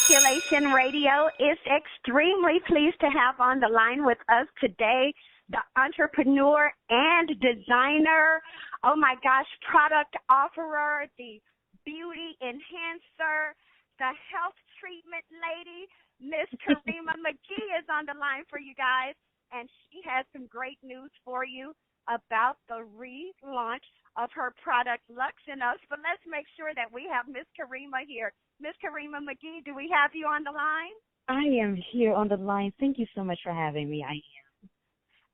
ARTculation Radio is extremely pleased to have on the line with us today the entrepreneur and designer, oh my gosh, product offerer, the beauty enhancer, the health treatment lady, Miss Karima McGee is on the line for you guys, and she has some great news for you about the relaunch of her product, Luxinous. But let's make sure that we have Miss Karima here. Miss Karima McGee, do we have you on the line? I am here on the line. Thank you so much for having me. I am.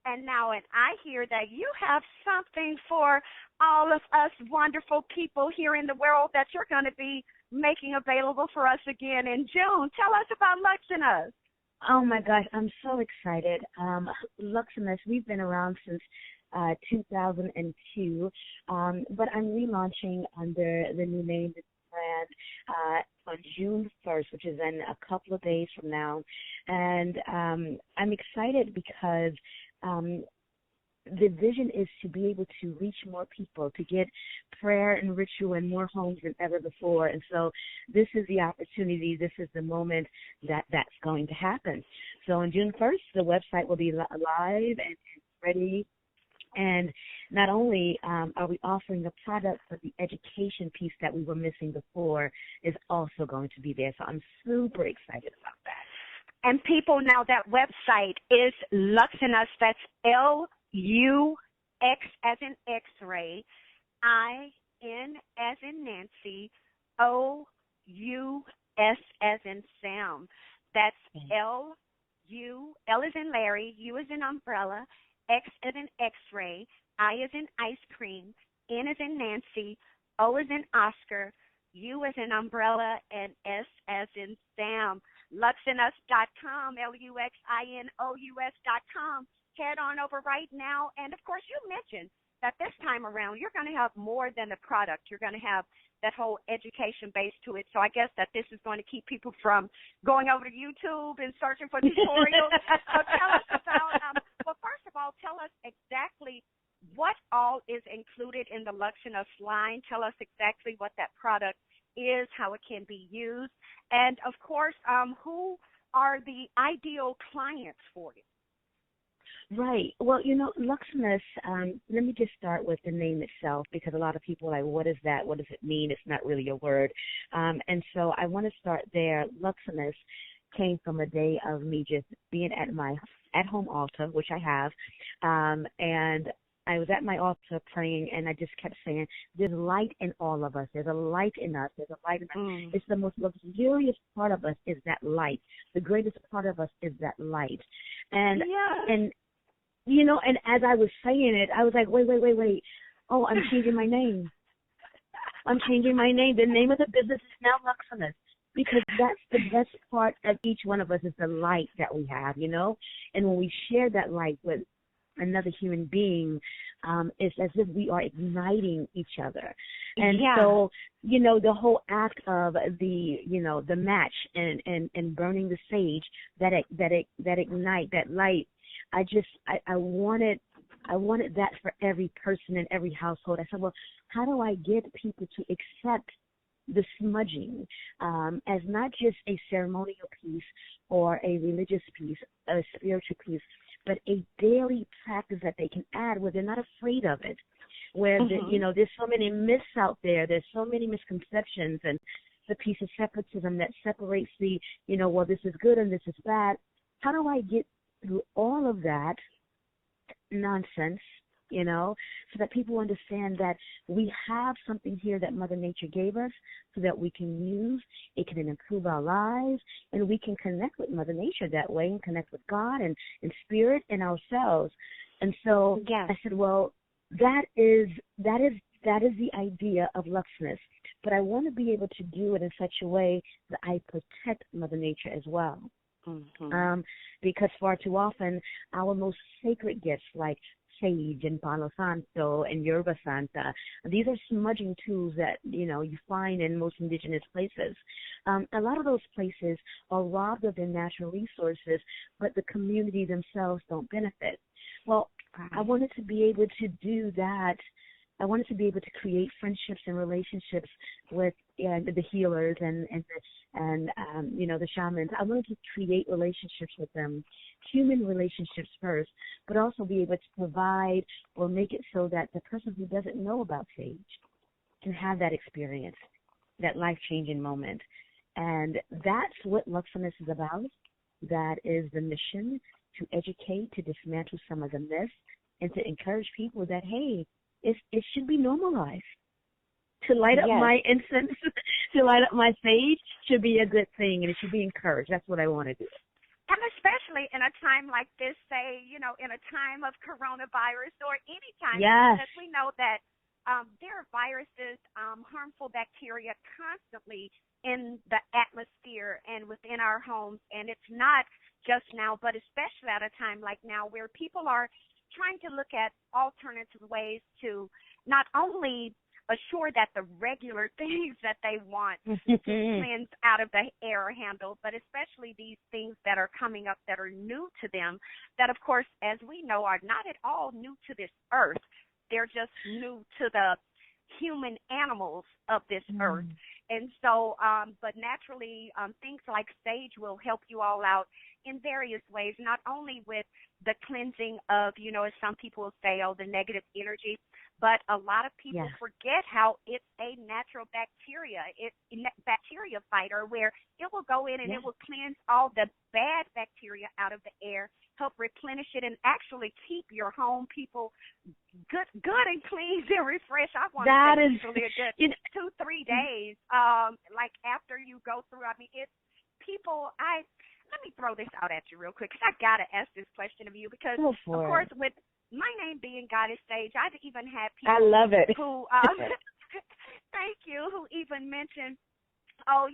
And I hear that you have something for all of us wonderful people here in the world that you're going to be making available for us again in June. Tell us about Luxinous. Oh, my gosh. I'm so excited. Luxinous, we've been around since 2002, but I'm relaunching under the new name, the brand, on June 1st, which is in a couple of days from now. And I'm excited because the vision is to be able to reach more people, to get prayer and ritual in more homes than ever before. And so this is the opportunity, this is the moment that's going to happen. So on June 1st, the website will be live and ready. And not only are we offering the product, but the education piece that we were missing before is also going to be there. So I'm super excited about that. And people, now that website is Luxinous. That's Lux as in X-ray, I-N as in Nancy, O-U-S as in Sam. That's L-U, L as in Larry, U as in umbrella, X as in X-ray, I as in ice cream, N as in Nancy, O as in Oscar, U as in umbrella, and S as in Sam. Luxinous.com, Luxinous.com. Head on over right now. And, of course, you mentioned that this time around you're going to have more than the product. You're going to have that whole education base to it. So I guess that this is going to keep people from going over to YouTube and searching for tutorials. So tell us about, well, first of all, tell us exactly what all is included in the Luxinous line. Tell us exactly what that product is, how it can be used, and, of course, who are the ideal clients for you? Right. Well, Luxinous, let me just start with the name itself, because a lot of people are like, what is that? What does it mean? It's not really a word. And so I want to start there. Luxinous came from a day of me just being at my at-home altar, which I have, and I was at my altar praying, and I just kept saying, there's light in all of us. There's a light in us. There's a light in us. It's the most luxurious part of us is that light. The greatest part of us is that light. And as I was saying it, I was like, wait. Oh, I'm changing my name. I'm changing my name. The name of the business is now Luxinous, because that's the best part of each one of us is the light that we have, And when we share that light with another human being, it's as if we are igniting each other. And so, the whole act of the match and burning the sage, that ignite, that light, I wanted that for every person in every household. I said, well, how do I get people to accept the smudging as not just a ceremonial piece or a religious piece, a spiritual piece, but a daily practice that they can add where they're not afraid of it, where there's so many myths out there, there's so many misconceptions, and the piece of separatism that separates the, well, this is good and this is bad. How do I get through all of that nonsense, so that people understand that we have something here that Mother Nature gave us so that we can use, it can improve our lives, and we can connect with Mother Nature that way and connect with God and spirit and ourselves. And so I said, well, that is the idea of Luxinous, but I want to be able to do it in such a way that I protect Mother Nature as well. Because far too often our most sacred gifts like sage and Palo Santo and Yerba Santa, these are smudging tools that you find in most indigenous places. A lot of those places are robbed of their natural resources, but the community themselves don't benefit. Well, I wanted to be able to do that I wanted to be able to create friendships and relationships with the healers and the shamans. I wanted to create relationships with them, human relationships first, but also be able to provide or make it so that the person who doesn't know about sage can have that experience, that life-changing moment. And that's what Luxinous is about. That is the mission, to educate, to dismantle some of the myths, and to encourage people that, hey, it should be normalized. To light up my incense, to light up my sage should be a good thing, and it should be encouraged. That's what I want to do. And especially in a time like this, say, in a time of coronavirus or any time, because we know that there are viruses, harmful bacteria constantly in the atmosphere and within our homes. And it's not just now, but especially at a time like now where people are trying to look at alternative ways to not only assure that the regular things that they want to cleanse out of the air are handled, but especially these things that are coming up that are new to them, that, of course, as we know, are not at all new to this earth. They're just new to the human animals of this earth. And so, but naturally, things like sage will help you all out in various ways, not only with the cleansing of, as some people will say, the negative energy, but a lot of people forget how it's a natural bacteria. It's a bacteria fighter where it will go in and it will cleanse all the bad bacteria out of the air, help replenish it, and actually keep your home people good and clean and refreshed. I want that to say is usually a good 2-3 days, like after you go through. I mean, it's people. Let me throw this out at you real quick, because I got to ask this question of you, because, of course, with my name being Goddess Sage, I've even had people I love it. Who, thank you, who even mentioned, how,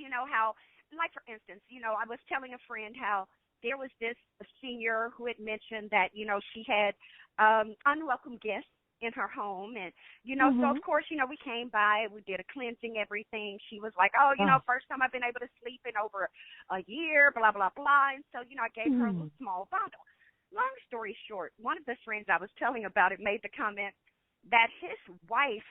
like, for instance, I was telling a friend how there was this senior who had mentioned that, she had unwelcome guests in her home. And, so of course, we came by, we did a cleansing, everything. She was like, first time I've been able to sleep in over a year, blah, blah, blah. And so, I gave her a little small bundle. Long story short, one of the friends I was telling about it made the comment that his wife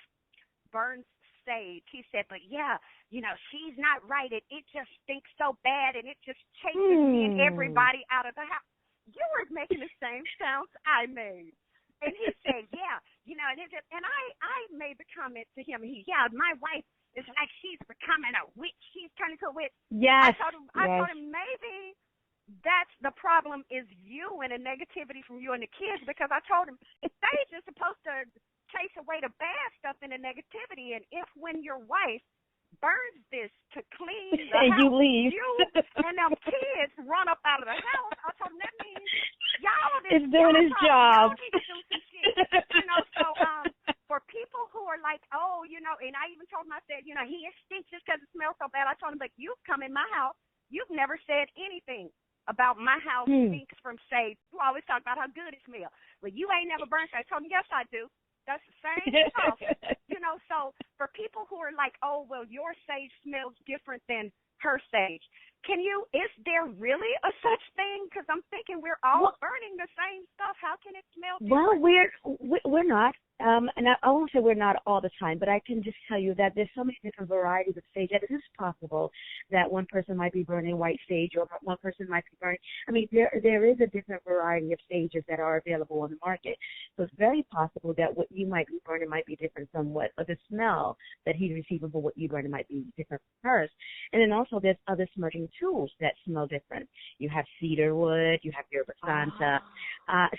burns sage. He said, but she's not right. It just stinks so bad, and it just chases me and everybody out of the house. You were making the same sounds I made. And he said, and I made the comment to him, my wife is like she's becoming a witch. She's turning to a witch. Yes. I told him maybe that's the problem, is you and the negativity from you and the kids, because I told him sage is supposed to chase away the bad stuff and the negativity. And if when your wife burns this to clean the and house, you leave, you and them kids run up out of the house, I told him that means y'all is doing his job. Y'all need to do some shit. So for people who are like, and I even told him, I said, he stinks just because it smells so bad. I told him, but you've come in my house, you've never said anything about my house stinks from sage. You always talk about how good it smells. Well, you ain't never burnt it. I told him, yes, I do. That's the same stuff. So for people who are like, your sage smells different than her sage, is there really a such thing? Because I'm thinking we're all burning the same stuff. How can it smell different? Well, we're not. And I won't say we're not all the time, but I can just tell you that there's so many different varieties of sage that it is possible that one person might be burning white sage, or one person might be burning. I mean, there is a different variety of sages that are available on the market. So it's very possible that what you might be burning might be different from or the smell that he's receiving for what you burning might be different from hers. And then also there's other smudging tools that smell different. You have cedar wood, you have yerba santa.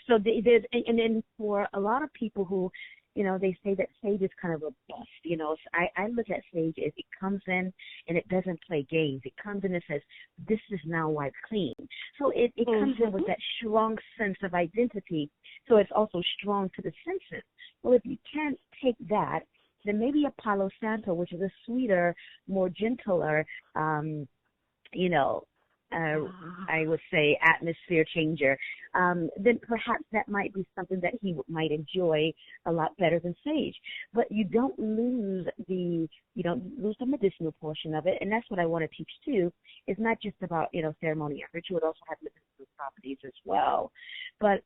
So there's, and then for a lot of people who, they say that sage is kind of robust. So I look at sage as it comes in and it doesn't play games. It comes in and says, this is now wiped clean. So it comes in with that strong sense of identity. So it's also strong to the senses. Well, if you can't take that, then maybe a Palo Santo, which is a sweeter, more gentler, I would say atmosphere changer, then perhaps that might be something that he might enjoy a lot better than sage. But you don't lose the medicinal portion of it, and that's what I want to teach too. It's not just about ceremony and ritual; it also has medicinal properties as well. But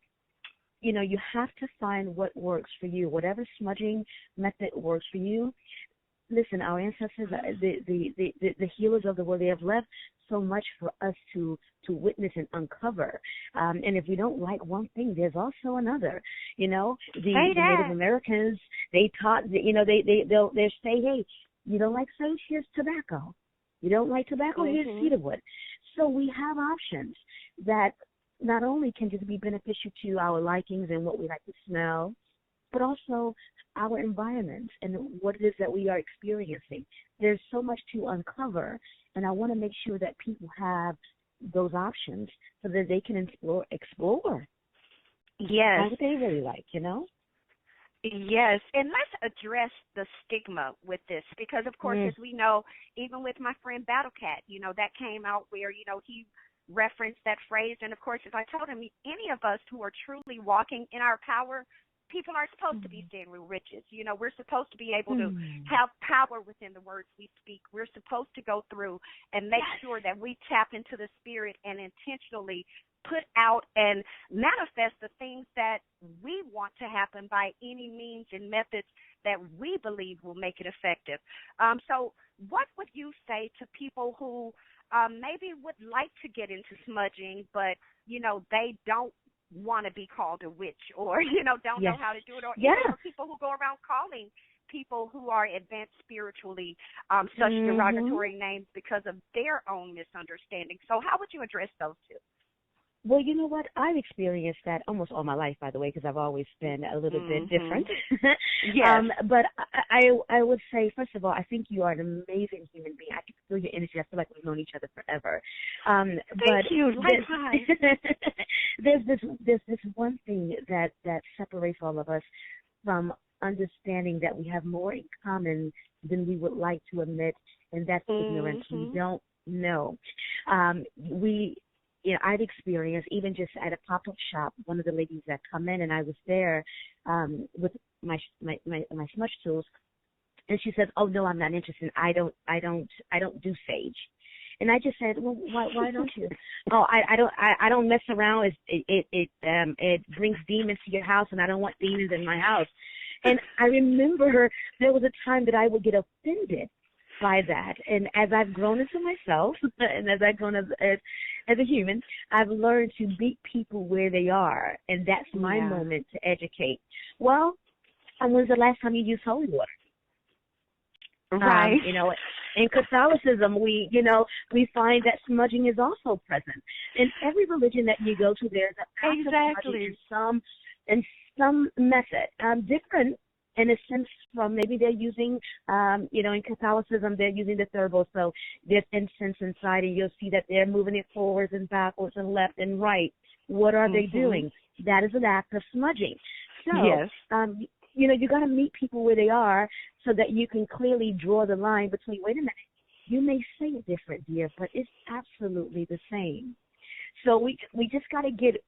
you have to find what works for you. Whatever smudging method works for you. Listen, our ancestors, the healers of the world, they have left so much for us to witness and uncover. And if we don't like one thing, there's also another. The Native Americans, they taught, they'll say, hey, you don't like sage, here's tobacco. You don't like tobacco, here's cedarwood. So we have options that not only can just be beneficial to our likings and what we like to smell, but also our environment and what it is that we are experiencing. There's so much to uncover, and I want to make sure that people have those options so that they can explore. Yes. What they really like, Yes, and let's address the stigma with this because, of course, as we know, even with my friend Battle Cat, that came out where, he referenced that phrase. And, of course, as I told him, any of us who are truly walking in our power, people are supposed to be saying we're riches. We're supposed to be able to have power within the words we speak. We're supposed to go through and make sure that we tap into the spirit and intentionally put out and manifest the things that we want to happen by any means and methods that we believe will make it effective. So what would you say to people who maybe would like to get into smudging, but, they don't want to be called a witch or, don't know how to do it, or people who go around calling people who are advanced spiritually such derogatory names because of their own misunderstanding. So how would you address those two? Well, you know what? I've experienced that almost all my life, by the way, because I've always been a little bit different. Yes. But I would say, first of all, I think you are an amazing human being. I can feel your energy. I feel like we've known each other forever. Thank you. Likewise. There's this one thing that separates all of us from understanding that we have more in common than we would like to admit, and that's ignorance. We don't know. I've experienced, even just at a pop-up shop, one of the ladies that come in, and I was there with my smudge tools, and she says, "Oh no, I'm not interested. I don't do sage." And I just said, "Well, why don't you?" "Oh, I don't mess around. It brings demons to your house, and I don't want demons in my house." And I remember there was a time that I would get offended by that. And as I've grown into myself, and as I've grown as a human, I've learned to meet people where they are, and that's my moment to educate. Well, and when's the last time you used holy water? Right. In Catholicism, we find that smudging is also present. In every religion that you go to, there's a smudging in some method, different in a sense from maybe they're using, in Catholicism, they're using the thurible, so there's incense inside, and you'll see that they're moving it forwards and backwards and left and right. What are they doing? That is an act of smudging. So, you got to meet people where they are so that you can clearly draw the line between, wait a minute, you may say it different, dear, but it's absolutely the same. So we just got to get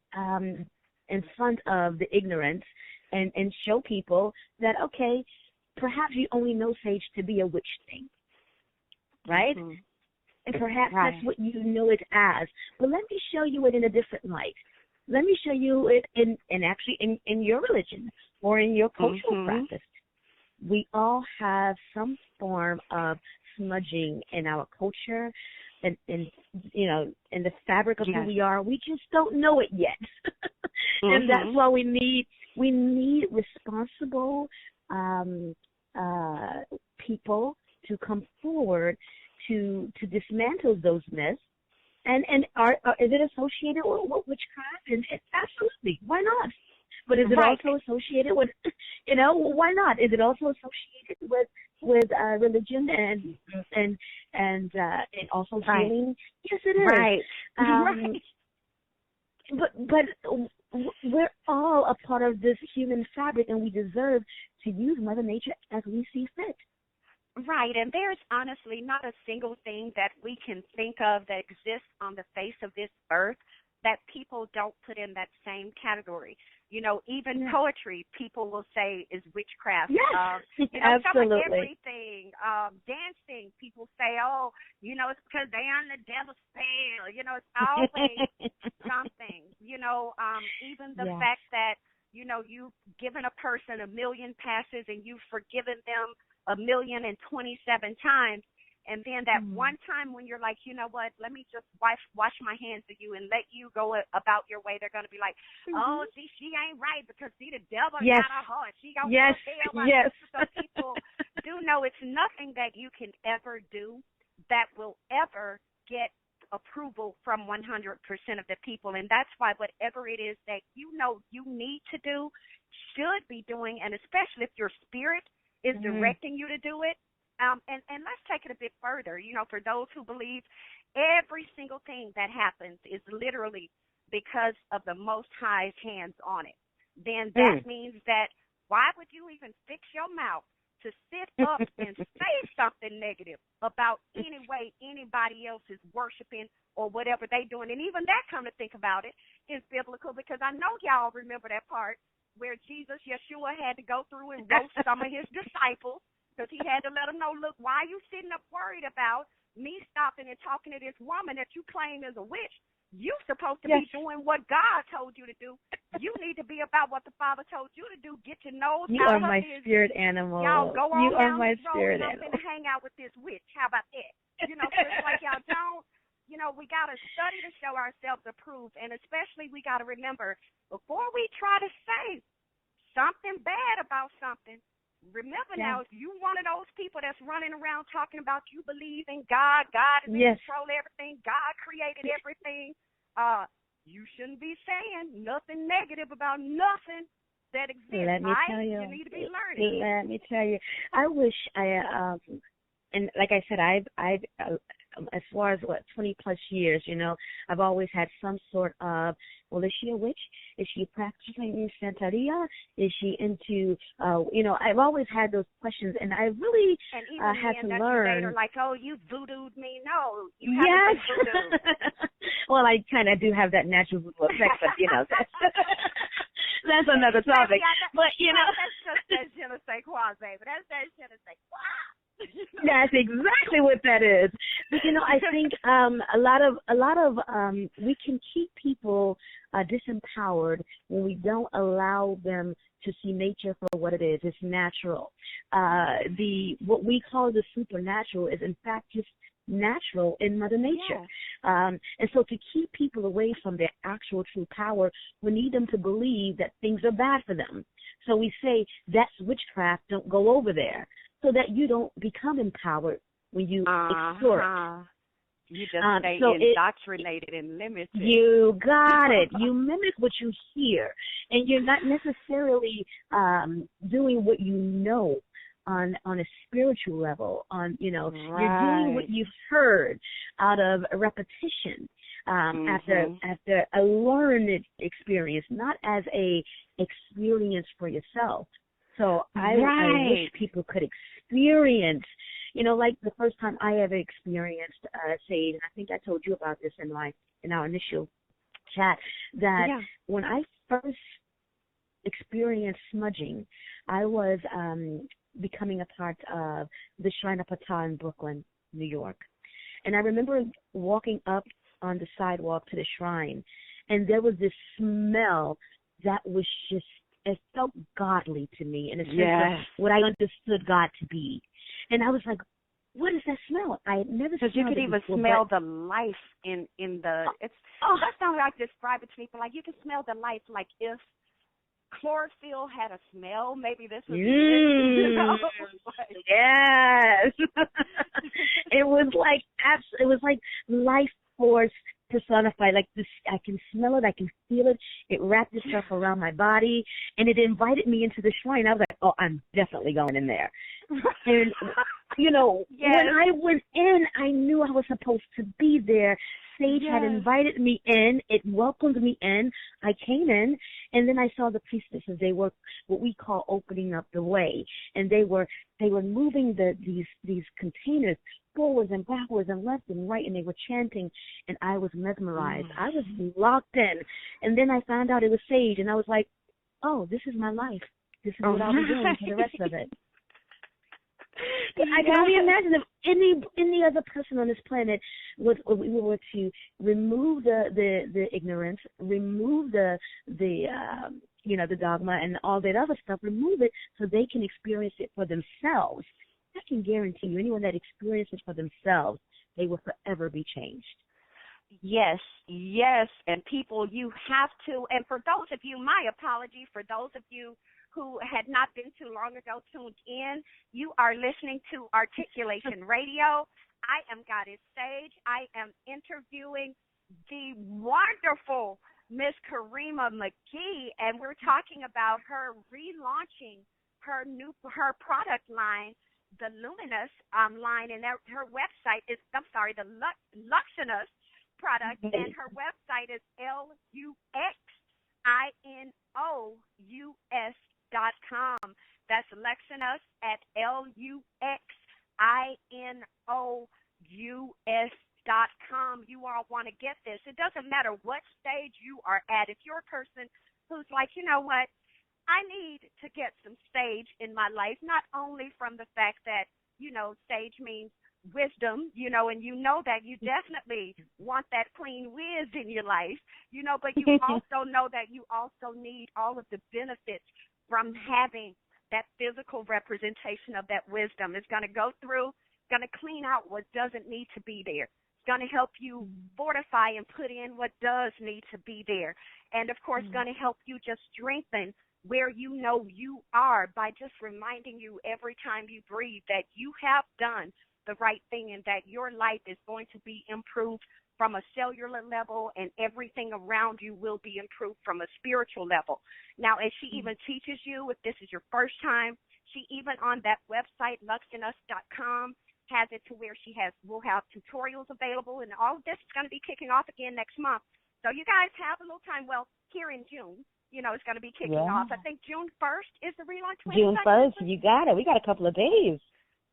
in front of the ignorance and show people that, okay, perhaps you only know sage to be a witch thing, right? And perhaps that's what you know it as. But let me show you it in a different light. Let me show you it in your religion or in your cultural practice. We all have some form of smudging in our culture and in the fabric of who we are. We just don't know it yet. And that's why we need responsible people to come forward to dismantle those myths. And is it associated with witchcraft? And absolutely, why not? But is it also associated with, why not? Is it also associated with religion and also healing? Yes, it is. Right. But we're all a part of this human fabric, and we deserve to use Mother Nature as we see fit. Right, and there's honestly not a single thing that we can think of that exists on the face of this earth that people don't put in that same category. Even poetry, people will say is witchcraft. Yes, absolutely. Everything. Dancing, people say, oh, it's because they are on the devil's spell. It's always something. Even the fact that you've given a person 1,000,000 passes and you've forgiven them 1,027 times. And then that one time when you're like, you know what, let me just wash my hands of you and let you go about your way, they're going to be like, oh, see, she ain't right because, see, the devil got her heart. She got to fail. Yes. So people do know it's nothing that you can ever do that will ever get approval from 100% of the people. And that's why whatever it is that you need to do, should be doing, and especially if your spirit is directing you to do it. And let's take it a bit further. For those who believe every single thing that happens is literally because of the Most High's hands on it, then that means that why would you even fix your mouth to sit up and say something negative about any way anybody else is worshiping or whatever they doing? And even that, come to think about it, is biblical, because I know y'all remember that part where Yeshua had to go through and roast some of his disciples. Because he had to let them know, look, why are you sitting up worried about me stopping and talking to this woman that you claim is a witch? You're supposed to be doing what God told you to do. You need to be about what the Father told you to do. Get your nose you out are my spirit animal. Y'all go on you down are my this road spirit and animal. hang out with this witch. How about that? So it's like y'all don't. We got to study to show ourselves approved. And especially we got to remember, before we try to say something bad about something, remember now, if you one of those people that's running around talking about you believe in God, God is in control of everything, God created everything, you shouldn't be saying nothing negative about nothing that exists. Let me tell you. You need to be learning. Let me tell you. I wish and like I said, I've as far as 20 plus years, I've always had some sort of, well, is she a witch? Is she practicing Santeria? Is she into, I've always had those questions, and I really had to learn. Are like, oh, you voodooed me. No, you haven't been voodooed. Well, I kind of do have that natural voodoo effect, but that's another topic. But that's just that je ne sais quoi, baby. That's that je ne sais quoi. That's exactly what that is. But I think a lot of we can keep people disempowered when we don't allow them to see nature for what it is. It's natural. What we call the supernatural is in fact just natural in Mother Nature. And so to keep people away from their actual true power, we need them to believe that things are bad for them. So we say, that's witchcraft, don't go over there, so that you don't become empowered when you explore it. You just stay indoctrinated and limited. You got it. You mimic what you hear, and you're not necessarily doing what you know on a spiritual level. You're doing what you've heard out of a repetition after a learned experience, not as a experience for yourself. So I wish people could experience, like the first time I ever experienced sage, and I think I told you about this in our initial chat, that when I first experienced smudging, I was becoming a part of the Shrine of Ptah in Brooklyn, New York. And I remember walking up on the sidewalk to the shrine, and there was this smell that was just, it felt godly to me in a sense of what I understood God to be. And I was like, what is that smell? I had never smelled it. Because you could even smell the life in the, that's how I describe it to people. Like, you can smell the life, like if chlorophyll had a smell, maybe this was Yes. It was like life force personified, like this. I can smell it, I can feel it. It wrapped itself around my body, and it invited me into the shrine. I was like, oh, I'm definitely going in there. And when I went in, I knew I was supposed to be there. Sage had invited me in. It welcomed me in. I came in, and then I saw the priestesses. They were what we call opening up the way, and they were moving these containers forwards and backwards and left and right, and they were chanting, and I was mesmerized. I was locked in, and then I found out it was Sage, and I was like, oh, this is my life. This is what I'll be doing for the rest of it. I can only imagine if any other person on this planet we were to remove the ignorance, remove the the dogma and all that other stuff, remove it so they can experience it for themselves. I can guarantee you, anyone that experiences it for themselves, they will forever be changed. Yes, yes, and people, you have to, and for those of you, my apology, for those of you who had not been too long ago tuned in, you are listening to Articulation Radio. I am Goddess Sage. I am interviewing the wonderful Miss Karima McGee, and we're talking about her relaunching her product line, the Luxinous line, and her website is, the Luxinous product, and her website is luxinous.com. That's Luxinous at luxinous.com. You all want to get this. It doesn't matter what stage you are at. If you're a person who's like, you know what, I need to get some sage in my life, not only from the fact that, sage means wisdom, and you know that you definitely want that clean whiz in your life, but you also know that you also need all of the benefits from having that physical representation of that wisdom. It's going to go through, going to clean out what doesn't need to be there. It's going to help you fortify and put in what does need to be there. And, of course, going to help you just strengthen where you know you are by just reminding you every time you breathe that you have done the right thing and that your life is going to be improved from a cellular level, and everything around you will be improved from a spiritual level. Now, as she even teaches you, if this is your first time, she even on that website, luxinous.com, has it to where will have tutorials available, and all of this is going to be kicking off again next month. So you guys have a little time. Well, here in June, it's going to be kicking off. I think June 1st is the relaunch. June 1st, you got it. We got a couple of days.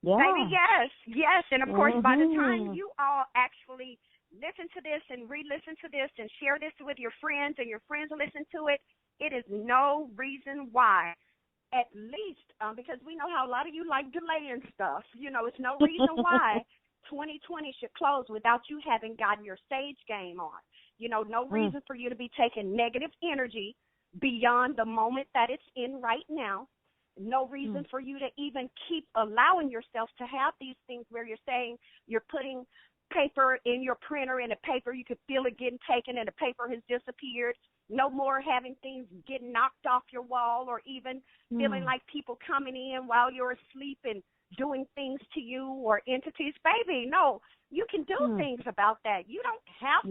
Yeah. Baby, yes. And, of course, by the time you all actually listen to this and re-listen to this and share this with your friends and your friends listen to it, it is no reason why, at least because we know how a lot of you like delaying stuff. It's no reason why 2020 should close without you having gotten your sage game on. No reason for you to be taking negative energy beyond the moment that it's in right now. No reason for you to even keep allowing yourself to have these things where you're saying you're putting paper in your printer and the paper, you could feel it getting taken and the paper has disappeared. No more having things getting knocked off your wall, or even feeling like people coming in while you're asleep and doing things to you, or entities. Baby, no, you can do things about that. You don't have to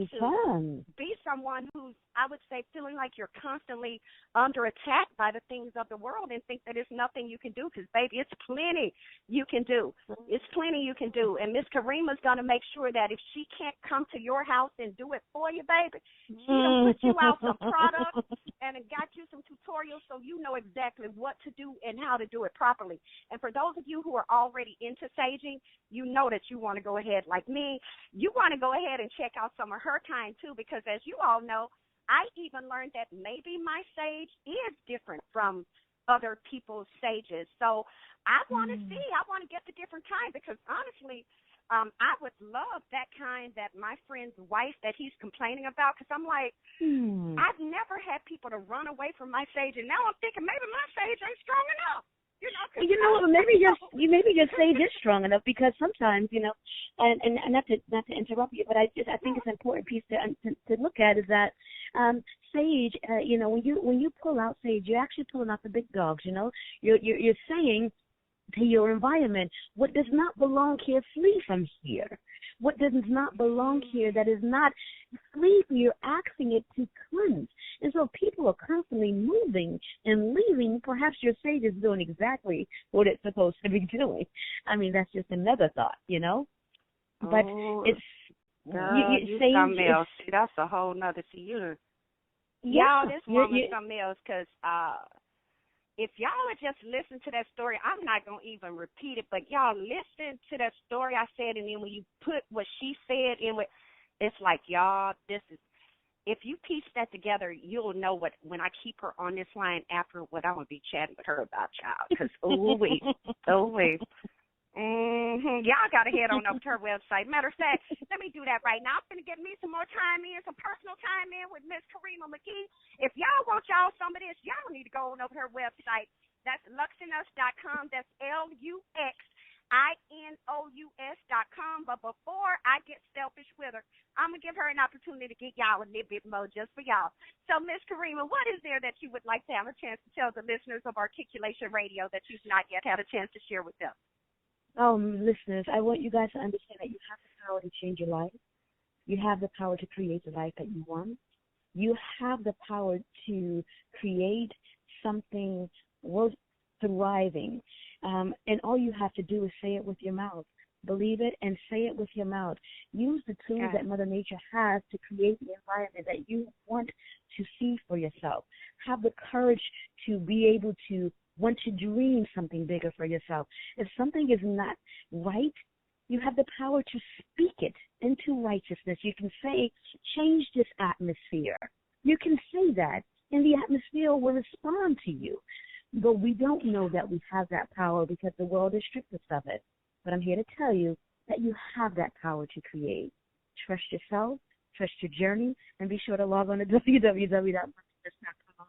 be someone who's, I would say, feeling like you're constantly under attack by the things of the world and think that there's nothing you can do, because, baby, it's plenty you can do. It's plenty you can do. And Miss Karima's going to make sure that if she can't come to your house and do it for you, baby, she'll put you out some products and got you some tutorials so you know exactly what to do and how to do it properly. And for those of you who are already into saging, you know that you want to go ahead, like me, you want to go ahead and check out some of her kind too, because as you all know, I even learned that maybe my sage is different from other people's sages. So I want to see, I want to get the different kind, because honestly, I would love that kind that my friend's wife that he's complaining about, because I'm like, I've never had people to run away from my sage, and now I'm thinking maybe my sage ain't strong enough. Maybe your sage is strong enough, because sometimes, and not to interrupt you, but I think it's an important piece to look at is that sage, when you pull out sage, you're actually pulling out the big dogs. You're saying to your environment, what does not belong here, flee from here. What does not belong here, that is not, flee from, you're asking it to cleanse. And so people are constantly moving and leaving. Perhaps your sage is doing exactly what it's supposed to be doing. I mean, that's just another thought, But it's sage, something else. See, that's a whole nother to you. Y'all, this woman's something else, because if y'all would just listen to that story, I'm not going to even repeat it, but y'all listen to that story I said, and then when you put what she said in with, it's like, y'all, this is, if you piece that together, you'll know what, when I keep her on this line after what I'm going to be chatting with her about, y'all, because, oh, wait. Y'all got to head on over to her website. Matter of fact, let me do that right now. I'm going to get me some more time in, some personal time in with Miss Karima McGee. If y'all want y'all some of this, y'all need to go on over to her website. That's Luxinous.com. That's Luxinous.com. But before I get selfish with her, I'm going to give her an opportunity to get y'all a little bit more just for y'all. So, Miss Karima, what is there that you would like to have a chance to tell the listeners of Articulation Radio that you've not yet had a chance to share with them? Listeners, I want you guys to understand that you have the power to change your life. You have the power to create the life that you want. You have the power to create something worth thriving. And all you have to do is say it with your mouth. Believe it and say it with your mouth. Use the tools that Mother Nature has to create the environment that you want to see for yourself. Have the courage to be able to want to dream something bigger for yourself. If something is not right, you have the power to speak it into righteousness. You can say, change this atmosphere. You can say that, and the atmosphere will respond to you. But we don't know that we have that power because the world has stripped us of it. But I'm here to tell you that you have that power to create. Trust yourself, trust your journey, and be sure to log on to www.luxinous.com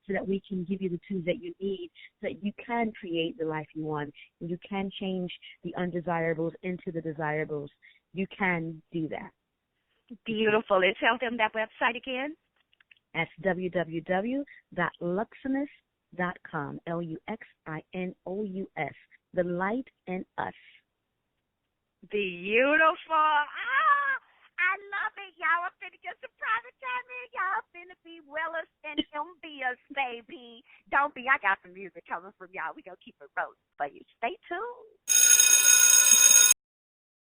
so that we can give you the tools that you need so that you can create the life you want and you can change the undesirables into the desirables. You can do that. Beautiful. And tell them that website again. That's www.luxinous.com, Luxinous, the light in us. Beautiful. I love it. Y'all are finna get some private time in. Y'all finna be Willis and MBS, baby. Don't be. I got some music coming from y'all. We gonna keep it rolling for you. Stay tuned.